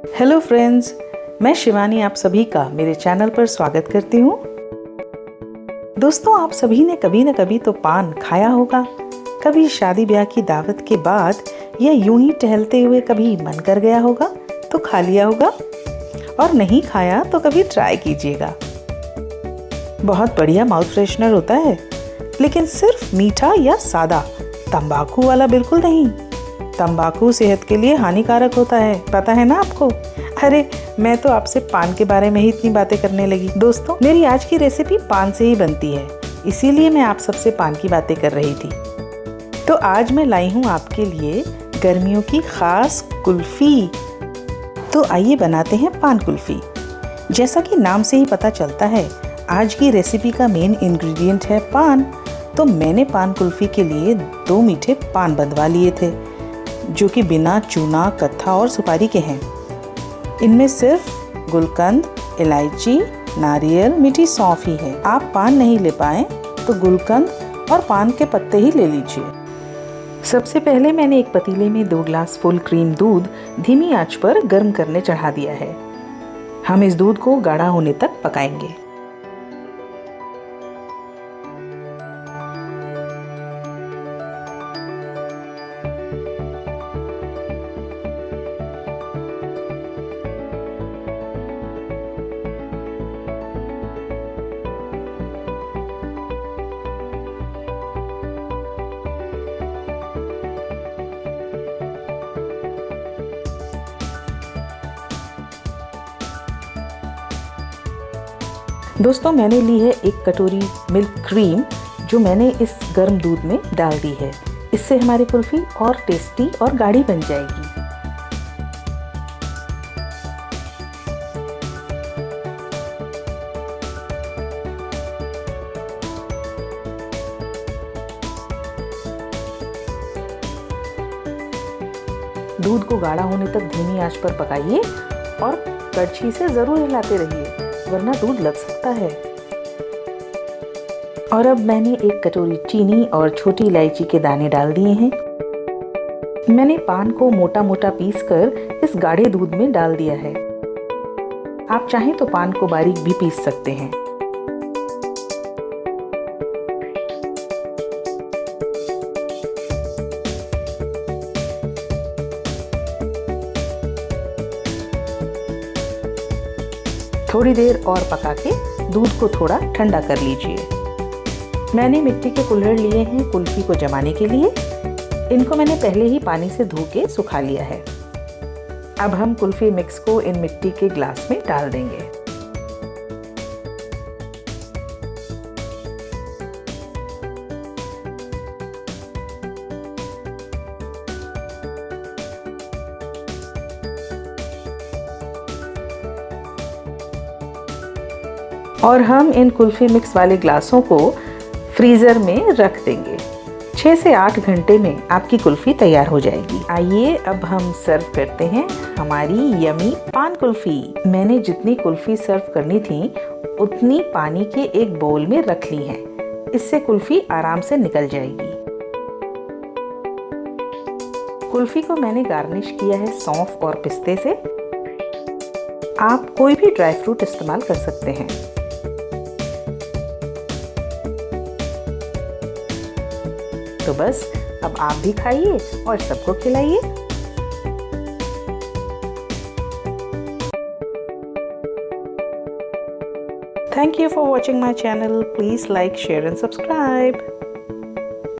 Hello friends, मैं शिवानी आप सभी का मेरे चैनल पर स्वागत करती हूँ। दोस्तों, आप सभी ने कभी न कभी तो पान खाया होगा। कभी शादी ब्याह की दावत के बाद या यूं ही टहलते हुए कभी मन कर गया होगा तो खा लिया होगा, और नहीं खाया तो कभी ट्राई कीजिएगा। बहुत बढ़िया माउथ फ्रेशनर होता है, लेकिन सिर्फ मीठा या सादा, तंबाकू वाला बिल्कुल नहीं। तंबाकू सेहत के लिए हानिकारक होता है, पता है ना आपको। अरे मैं तो आपसे पान के बारे में ही इतनी बातें करने लगी। दोस्तों, मेरी आज की रेसिपी पान से ही बनती है, इसीलिए मैं आप सबसे पान की बातें कर रही थी। तो आज मैं लाई हूँ आपके लिए गर्मियों की खास कुल्फी। तो आइए बनाते हैं पान कुल्फी। जैसा कि नाम से ही पता चलता है, आज की रेसिपी का मेन इंग्रेडिएंट है पान। तो मैंने पान कुल्फी के लिए 2 मीठे पान बंधवा लिए थे, जो कि बिना चूना, कत्था और सुपारी के हैं। इनमें सिर्फ गुलकंद, इलायची, नारियल, मीठी सौंफ ही है। आप पान नहीं ले पाए तो गुलकंद और पान के पत्ते ही ले लीजिए। सबसे पहले मैंने एक पतीले में 2 ग्लास फुल क्रीम दूध धीमी आंच पर गर्म करने चढ़ा दिया है। हम इस दूध को गाढ़ा होने तक पकाएंगे। दोस्तों, मैंने ली है 1 कटोरी मिल्क क्रीम, जो मैंने इस गर्म दूध में डाल दी है। इससे हमारी कुल्फी और टेस्टी और गाढ़ी बन जाएगी। दूध को गाढ़ा होने तक धीमी आंच पर पकाइए और कड़छी से ज़रूर हिलाते रहिए, वरना दूध लग सकता है। और अब मैंने 1 कटोरी चीनी और छोटी इलायची के दाने डाल दिए हैं। मैंने पान को मोटा मोटा पीसकर इस गाढ़े दूध में डाल दिया है। आप चाहें तो पान को बारीक भी पीस सकते हैं। थोड़ी देर और पका के दूध को थोड़ा ठंडा कर लीजिए। मैंने मिट्टी के कुल्हड़ लिए हैं कुल्फी को जमाने के लिए। इनको मैंने पहले ही पानी से धो के सुखा लिया है। अब हम कुल्फी मिक्स को इन मिट्टी के ग्लास में डाल देंगे। और हम इन कुल्फी मिक्स वाले ग्लासों को फ्रीज़र में रख देंगे। 6 से 8 घंटे में आपकी कुल्फी तैयार हो जाएगी। आइए अब हम सर्व करते हैं हमारी यमी पान कुल्फी। मैंने जितनी कुल्फी सर्व करनी थी उतनी पानी के एक बाउल में रख ली है। इससे कुल्फी आराम से निकल जाएगी। कुल्फी को मैंने गार्निश किया है सौंफ और पिस्ते से। आप कोई भी ड्राई फ्रूट इस्तेमाल कर सकते हैं। तो बस अब आप भी खाइए और सबको खिलाइए। Thank you for watching my channel. Please like, share and subscribe.